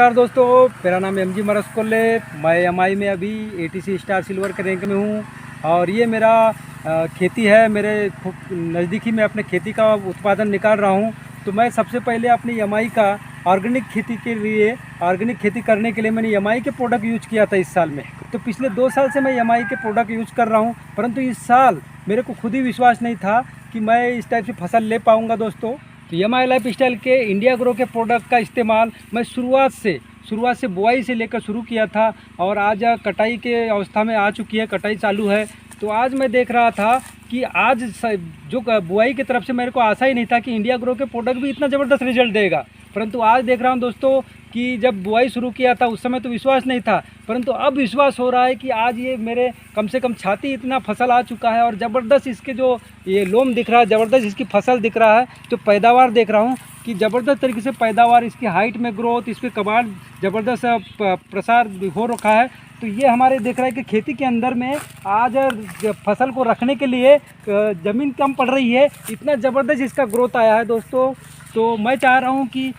नमस्कार दोस्तों, मेरा नाम एमजी मरस्कोले। मैं एमआई में अभी एटीसी स्टार सिल्वर के रैंक में हूँ और ये मेरा खेती है। मेरे नज़दीकी में अपने खेती का उत्पादन निकाल रहा हूँ। तो मैं सबसे पहले अपनी एमआई का ऑर्गेनिक खेती के लिए ऑर्गेनिक खेती करने के लिए मैंने एमआई के प्रोडक्ट यूज किया था इस साल में। तो पिछले 2 साल से मैं एमआई के प्रोडक्ट यूज कर रहा हूँ, परंतु इस साल मेरे को खुद ही विश्वास नहीं था कि मैं इस टाइप से फसल ले पाऊँगा दोस्तों। तो एमआई लाइफ स्टाइल के इंडिया ग्रो के प्रोडक्ट का इस्तेमाल मैं शुरुआत से बुआई से लेकर शुरू किया था और आज कटाई के अवस्था में आ चुकी है, कटाई चालू है। तो आज मैं देख रहा था कि आज जो बुआई की तरफ से मेरे को आशा ही नहीं था कि इंडिया ग्रो के प्रोडक्ट भी इतना ज़बरदस्त रिजल्ट देगा, परंतु आज देख रहा हूँ दोस्तों कि जब बुआई शुरू किया था उस समय तो विश्वास नहीं था, परंतु अब विश्वास हो रहा है कि आज ये मेरे कम से कम छाती इतना फसल आ चुका है और ज़बरदस्त इसके जो ये लोम दिख रहा है, ज़बरदस्त इसकी फसल दिख रहा है। तो पैदावार देख रहा हूँ कि ज़बरदस्त तरीके से पैदावार, इसकी हाइट में ग्रोथ, इसके कबाड़ ज़बरदस्त प्रसार हो रखा है। तो ये हमारे देख रहा है कि खेती के अंदर में आज फसल को रखने के लिए ज़मीन कम पड़ रही है, इतना ज़बरदस्त इसका ग्रोथ आया है दोस्तों। तो मैं चाह रहा हूँ कि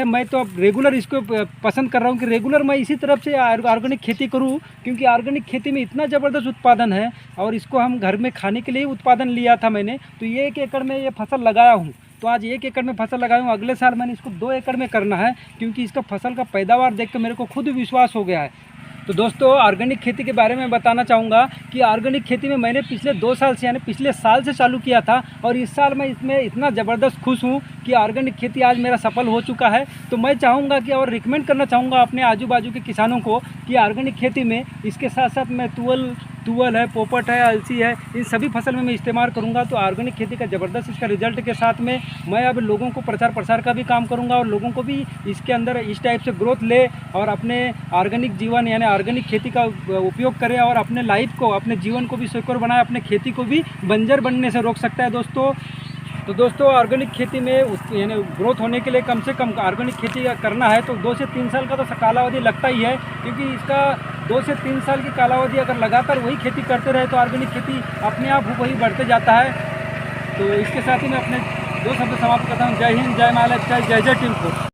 मैं तो अब रेगुलर इसको पसंद कर रहा हूँ कि रेगुलर मैं इसी तरफ से ऑर्गेनिक खेती करूँ, क्योंकि ऑर्गेनिक खेती में इतना ज़बरदस्त उत्पादन है और इसको हम घर में खाने के लिए उत्पादन लिया था मैंने। तो ये 1 एकड़ में ये फसल लगाया हूँ। तो आज 1 एकड़ में फसल लगाया हूँ, अगले साल मैंने इसको 2 एकड़ में करना है, क्योंकि इसका फसल का पैदावार देख कर मेरे को खुद विश्वास हो गया है। तो दोस्तों, ऑर्गेनिक खेती के बारे में बताना चाहूँगा कि ऑर्गेनिक खेती में मैंने पिछले 2 साल से यानी पिछले साल से चालू किया था और इस साल मैं इसमें इतना ज़बरदस्त खुश हूँ कि ऑर्गेनिक खेती आज मेरा सफल हो चुका है। तो मैं चाहूँगा कि और रिकमेंड करना चाहूँगा अपने आजू बाजू के किसानों को कि ऑर्गेनिक खेती में इसके साथ साथ मैं तुवल है, पोपट है, अलसी है, इन सभी फसल में मैं इस्तेमाल करूंगा। तो ऑर्गेनिक खेती का ज़बरदस्त इसका रिजल्ट के साथ में मैं अब लोगों को प्रचार प्रसार का भी काम करूंगा और लोगों को भी इसके अंदर इस टाइप से ग्रोथ ले और अपने ऑर्गेनिक जीवन यानी ऑर्गेनिक खेती का उपयोग करें और अपने लाइफ को, अपने जीवन को भी सिक्योर बनाए, अपने खेती को भी बंजर बनने से रोक सकता है दोस्तों। तो दोस्तों, ऑर्गेनिक खेती में यानी ग्रोथ होने के लिए कम से कम ऑर्गेनिक खेती करना है तो 2 से 3 साल का तो कालावधि लगता ही है, क्योंकि इसका 2 से 3 साल की कालावधि अगर लगातार वही खेती करते रहे तो ऑर्गेनिक खेती अपने आप वही बढ़ते जाता है। तो इसके साथ ही मैं अपने 2 शब्द समाप्त करता हूँ। जय हिंद, जय महाराष्ट्र, जय जय टीम को।